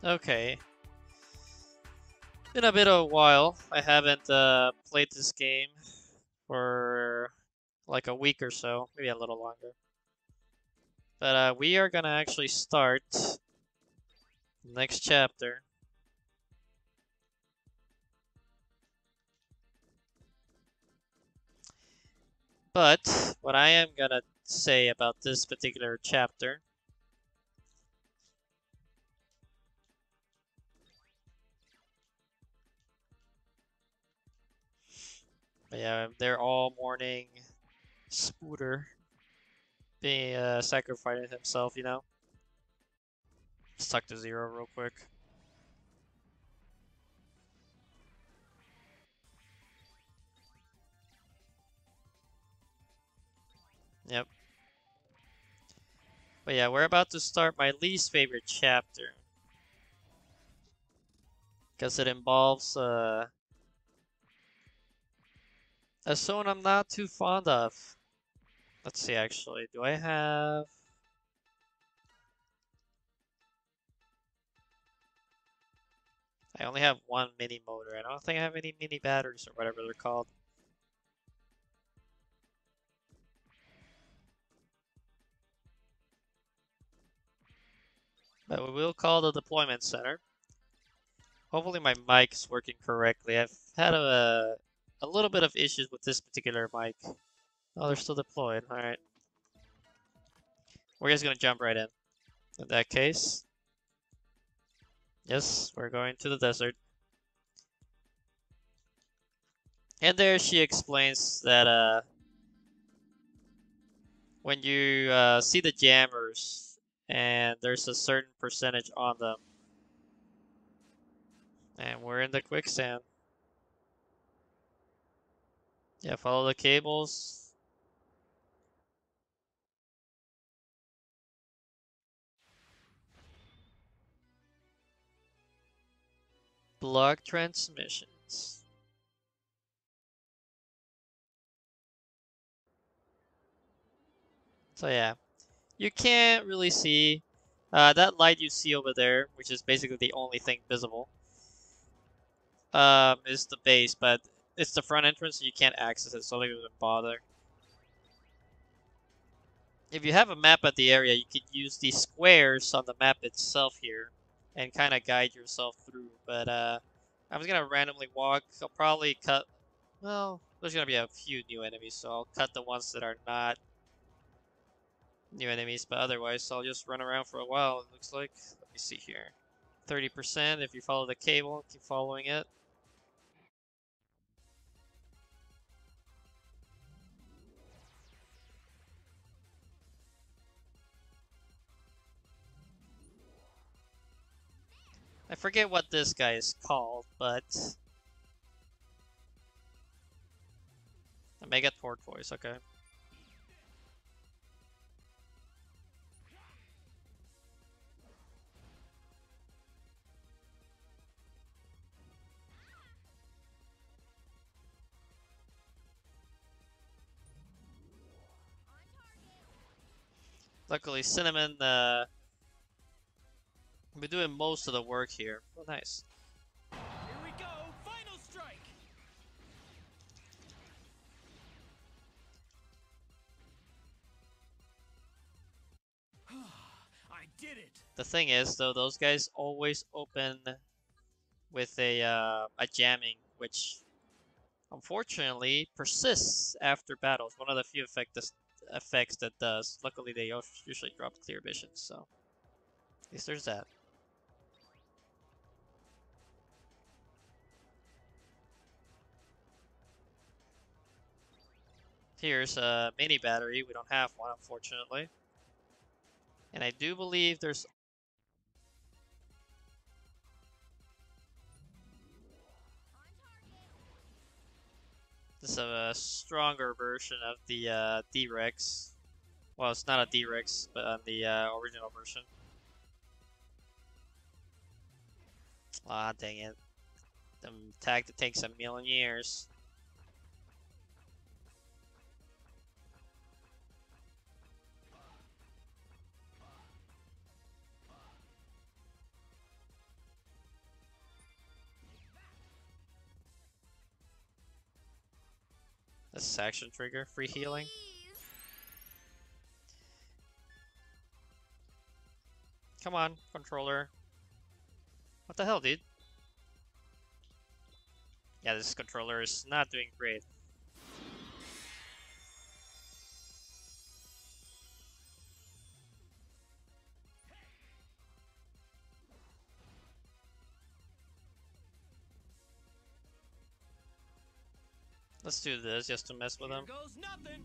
Okay. Been a bit of a while. I haven't played this game for like a week or so, maybe a little longer. But we are gonna actually start the next chapter. But what I am gonna say about this particular chapter, yeah, they're all mourning Scooter being sacrificing himself, you know. Stuck to zero real quick. Yep. But yeah, we're about to start my least favorite chapter because it involves a zone I'm not too fond of. Let's see, actually, do I have? I only have one mini motor. I don't think I have any mini batteries or whatever they're called. But we will call the deployment center. Hopefully my mic's working correctly. I've had a little bit of issues with this particular mic. Oh, they're still deployed. All right. We're just gonna jump right in. In that case, yes, we're going to the desert. And there she explains that when you see the jammers and there's a certain percentage on them, and we're in the quicksand. Yeah, follow the cables. Block transmissions. So yeah, you can't really see that light you see over there, which is basically the only thing visible. Is the base, but it's the front entrance, so you can't access it, so they wouldn't bother. If you have a map at the area, you could use these squares on the map itself here and kind of guide yourself through. But I'm just gonna randomly walk. I'll probably cut. Well, there's gonna be a few new enemies, so I'll cut the ones that are not new enemies. But otherwise, I'll just run around for a while. It looks like. Let me see here. 30% if you follow the cable. Keep following it. I forget what this guy is called, but a Mega Tortoise. Okay. Luckily, Cinnamon been doing most of the work here. Oh, nice. Here we go, final strike. I did it. The thing is, though, those guys always open with a jamming, which unfortunately persists after battles. One of the few effects that does. Luckily, they usually drop clear vision, so at least there's that. Here's a mini battery. We don't have one, unfortunately. And I do believe there's this a stronger version of the D-Rex. Well, it's not a D-Rex, but on the original version. Ah, dang it. The tag that takes a million years. This is action trigger, free healing. Come on, controller. What the hell, dude? Yeah, this controller is not doing great. Let's do this just to mess with Here him. goes nothing.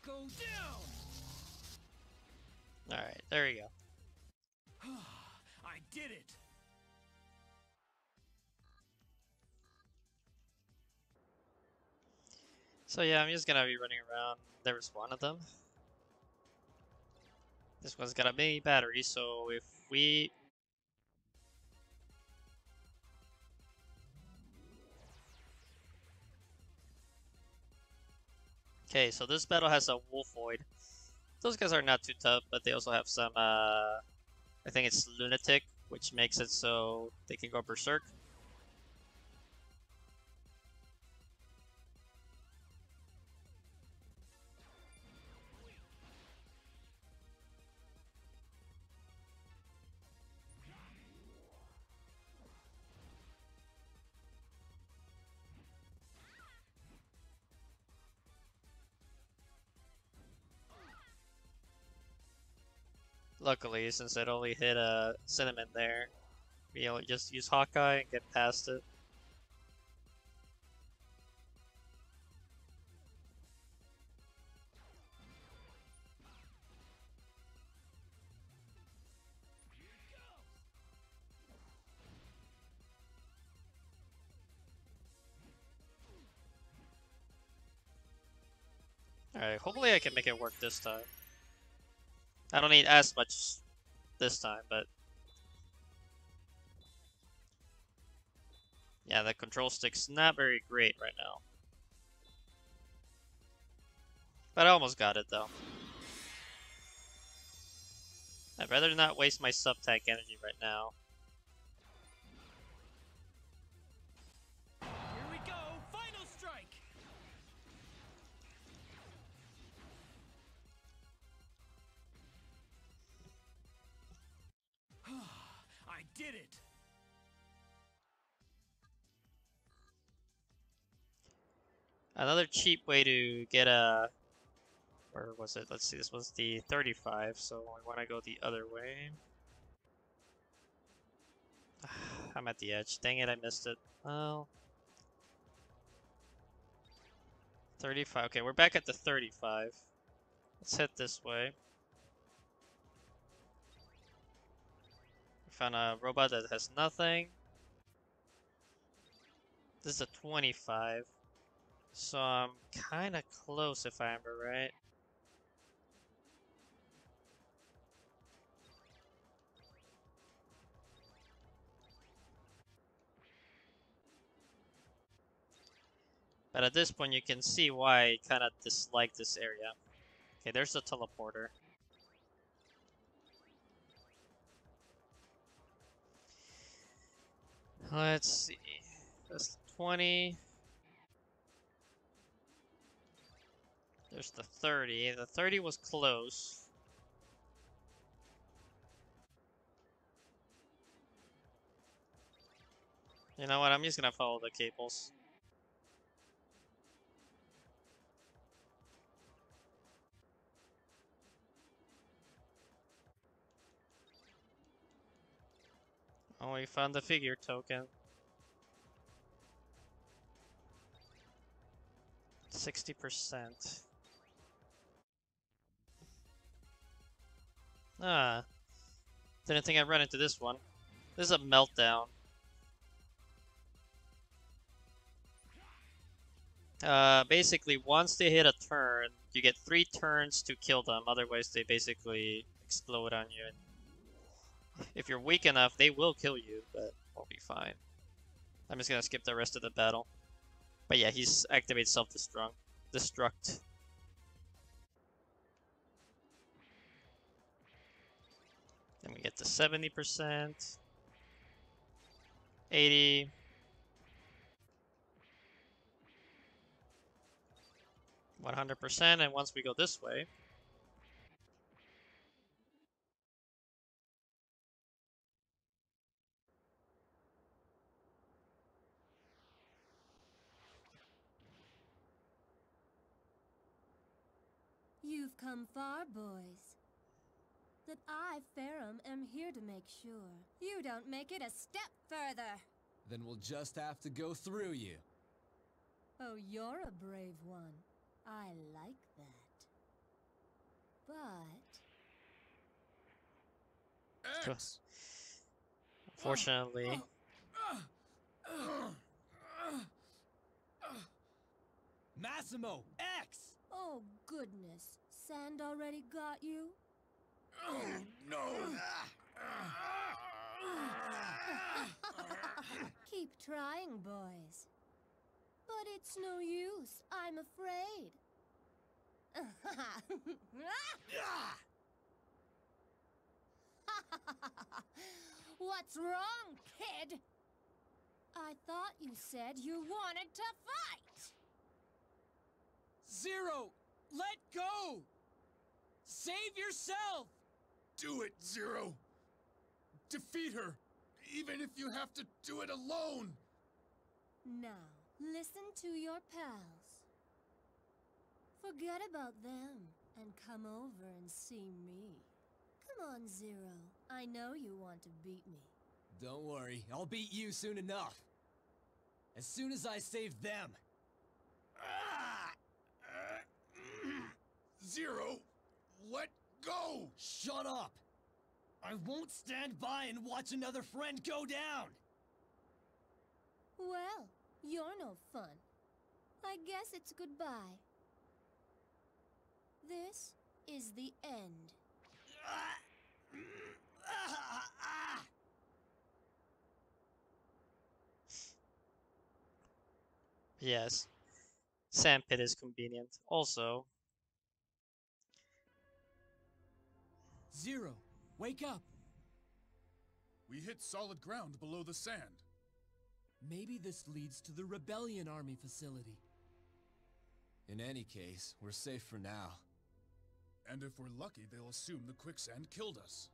Go down. Alright, there you go. I did it. So yeah, I'm just gonna be running around. There was one of them. This one's got a mini battery, so if we... Okay, so this battle has a Wolfoid. Those guys are not too tough, but they also have some, I think it's Lunatic, which makes it so they can go Berserk. Luckily, since it only hit a Cinnamon there, we only just use Hawkeye and get past it. Alright, hopefully I can make it work this time. I don't need as much this time, but... Yeah, the control stick's not very great right now. But I almost got it, though. I'd rather not waste my sub-tank energy right now. Here we go. Final strike. I did it. Another cheap way to get a... Where was it? Let's see, this was the 35, so I want to go the other way. I'm at the edge. Dang it, I missed it. Well... 35. Okay, we're back at the 35. Let's head this way. We found a robot that has nothing. This is a 25. So I'm kind of close if I remember right. But at this point you can see why I kind of dislike this area. Okay, there's the teleporter. Let's see. That's 20. There's the 30. The 30 was close. You know what? I'm just gonna follow the cables. Oh, we found the figure token. 60%. Ah. Didn't think I'd run into this one. This is a meltdown. Basically, once they hit a turn, you get 3 turns to kill them. Otherwise, they basically explode on you. And if you're weak enough, they will kill you, but we'll be fine. I'm just gonna skip the rest of the battle. But yeah, he's activated self-destruct. Then we get to 70%, 80. %, and once we go this way, You've come far, boys. That I, Ferrum, am here to make sure you don't make it a step further. Then we'll just have to go through you. Oh, you're a brave one. I like that. But... X! unfortunately, Massimo, X! oh, goodness. Sand already got you? Oh, no! Keep trying, boys. But it's no use, I'm afraid. What's wrong, kid? I thought you said you wanted to fight! Zero! Let go! Save yourself! Do it, Zero! Defeat her, even if you have to do it alone! Now, listen to your pals. Forget about them and come over and see me. Come on, Zero. I know you want to beat me. Don't worry, I'll beat you soon enough. As soon as I save them. Zero, let go! Shut up! I won't stand by and watch another friend go down! Well, you're no fun. I guess it's goodbye. This is the end. yes, sandpit is convenient. Also, Zero, wake up! We hit solid ground below the sand. Maybe this leads to the Rebellion Army facility. In any case, we're safe for now. And if we're lucky, they'll assume the quicksand killed us.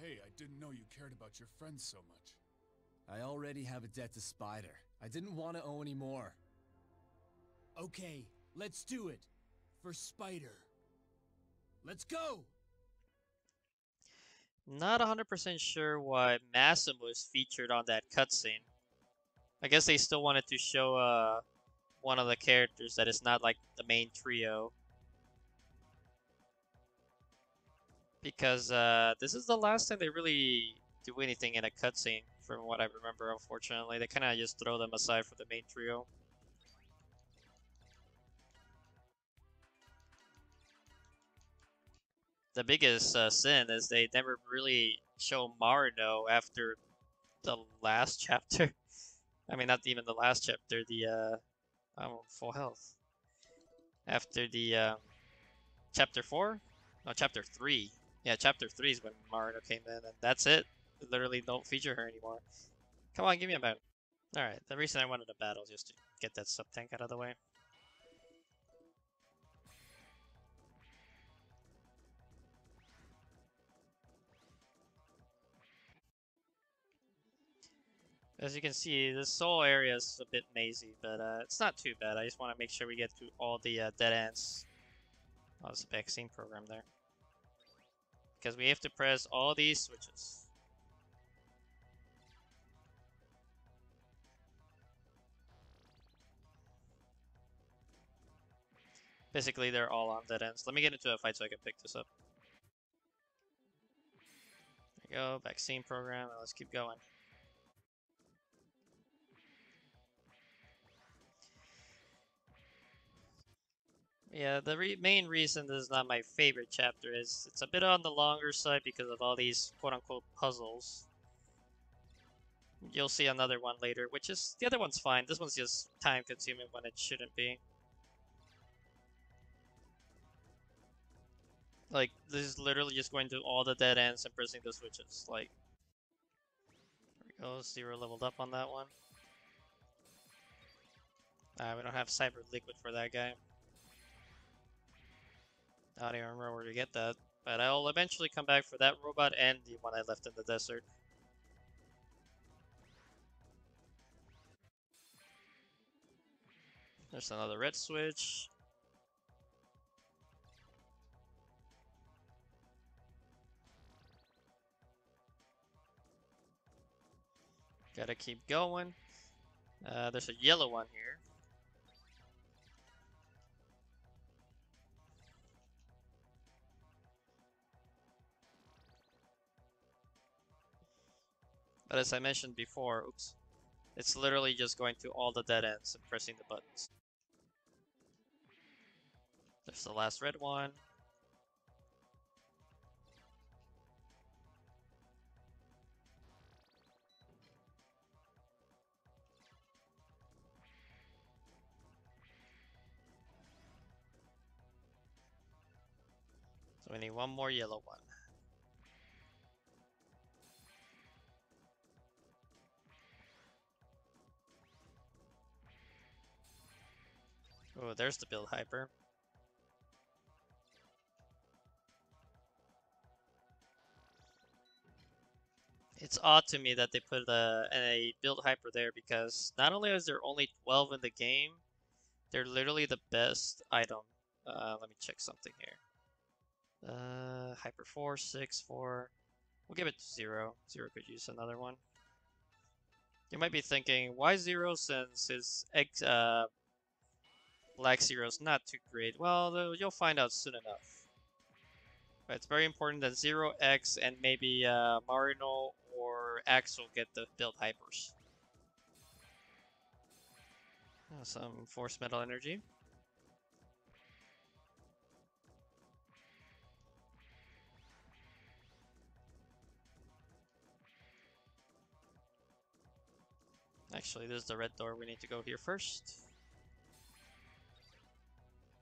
Hey, I didn't know you cared about your friends so much. I already have a debt to Spider. I didn't want to owe any more. Okay, let's do it. For Spider. Let's go! not 100% sure why Massimo is featured on that cutscene. I guess they still wanted to show one of the characters that is not like the main trio. Because this is the last time they really do anything in a cutscene, from what I remember, unfortunately. They kind of just throw them aside for the main trio. The biggest sin is they never really show Marino after the last chapter. I mean, not even the last chapter, the I'm full health. After the chapter 4? No, chapter 3. Yeah, chapter 3 is when Marino came in, and that's it. They literally don't feature her anymore. Come on, give me a battle. Alright, the reason I wanted a battle is just to get that sub-tank out of the way. As you can see, this whole area is a bit mazy, but it's not too bad. I just want to make sure we get to all the dead ends. Oh, there's a vaccine program there. Because we have to press all these switches. Basically, they're all on dead ends. Let me get into a fight so I can pick this up. There we go, vaccine program, and let's keep going. Yeah, the main reason this is not my favorite chapter is it's a bit on the longer side because of all these quote-unquote puzzles. You'll see another one later, which is, the other one's fine. This one's just time-consuming when it shouldn't be. Like, this is literally just going to all the dead ends and pressing the switches. Like, there we go. 0 leveled up on that one. We don't have Cyber Liquid for that guy. I don't even remember where to get that. But I'll eventually come back for that robot and the one I left in the desert. There's another red switch. Gotta keep going. There's a yellow one here. But as I mentioned before, oops, it's literally just going to all the dead ends and pressing the buttons. There's the last red one. So we need one more yellow one. Oh, there's the build hyper. It's odd to me that they put a build hyper there because not only is there only 12 in the game, they're literally the best item. Let me check something here. Hyper 4, 6, 4. We'll give it 0. 0 could use another one. You might be thinking, why 0 since his Black Zero's not too great? Well, you'll find out soon enough. But it's very important that 0, X, and maybe Marino or Axel get the build hypers. Some Force Metal Energy. Actually, this is the red door. We need to go here first.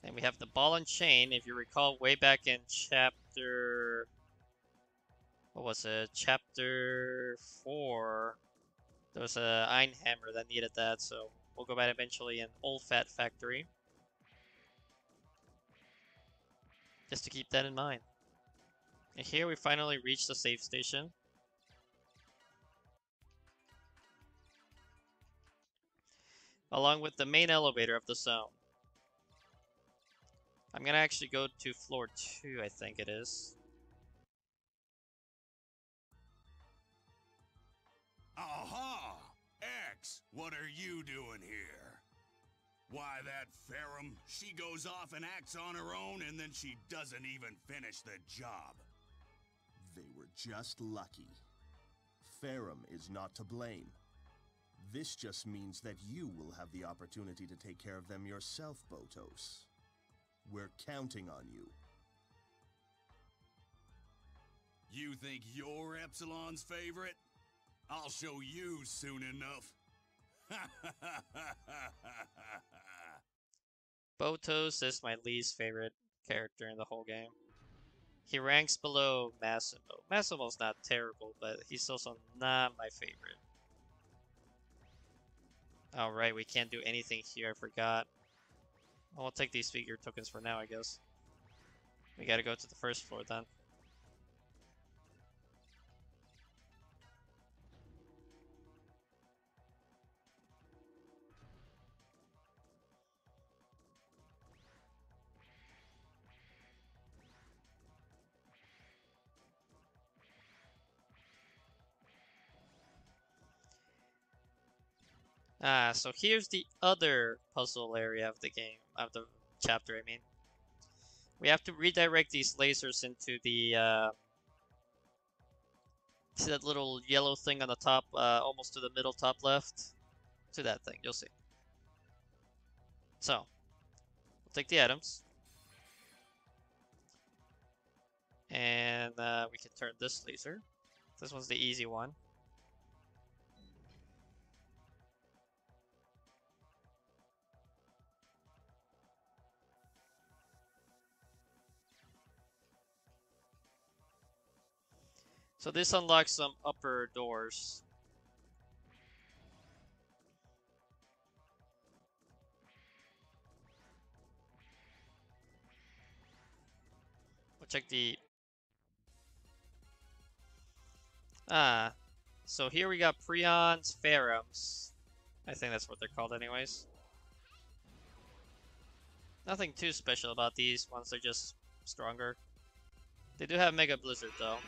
And we have the ball and chain. If you recall, way back in chapter... What was it? Chapter 4. There was a Einhammer that needed that, so we'll go back eventually in Old Fat Factory. Just to keep that in mind. And here we finally reach the save station. Along with the main elevator of the zone. I'm gonna actually go to floor 2, I think it is. Aha! X, what are you doing here? Why, that Ferrum, she goes off and acts on her own and then she doesn't even finish the job. They were just lucky. Ferrum is not to blame. This just means that you will have the opportunity to take care of them yourself, Botos. We're counting on you. You think you're Epsilon's favorite? I'll show you soon enough. Botos is my least favorite character in the whole game. He ranks below Massimo. Massimo's not terrible, but he's also not my favorite. Alright, we can't do anything here, I forgot. Well, we'll take these figure tokens for now, I guess. We gotta go to the first floor then. So here's the other puzzle area of the game, of the chapter, I mean. We have to redirect these lasers into the, see that little yellow thing on the top, almost to the middle top left? To that thing, you'll see. So, we'll take the items. And we can turn this laser. This one's the easy one. So this unlocks some upper doors. We'll check the... So here we got Prions, Ferrums. I think that's what they're called anyways. Nothing too special about these ones, they're just stronger. They do have Mega Blizzard though.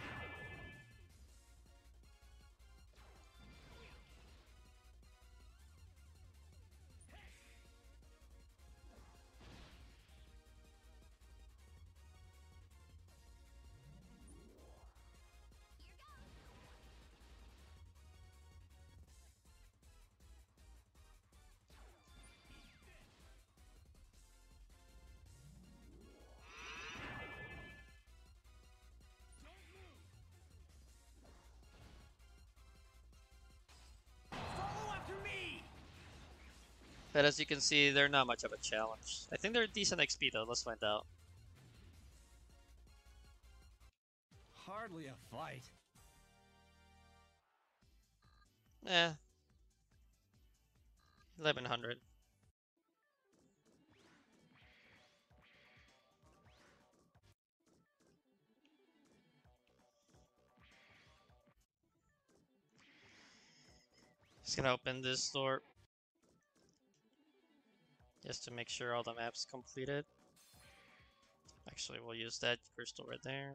But as you can see, they're not much of a challenge. I think they're decent XP though, let's find out. Hardly a fight. Eh. 1100. Just gonna open this door. Just to make sure all the maps completed. Actually, we'll use that crystal right there.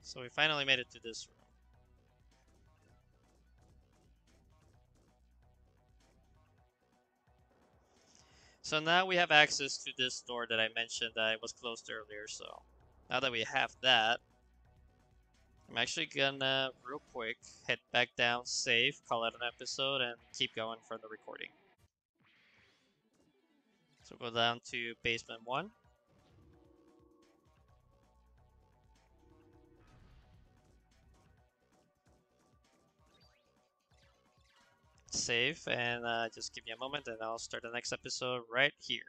So we finally made it to this room. So now we have access to this door that I mentioned that was closed earlier, so now that we have that, I'm actually gonna, real quick, head back down, save, call it an episode, and keep going for the recording. So go down to basement 1. Save, and just give me a moment and I'll start the next episode right here.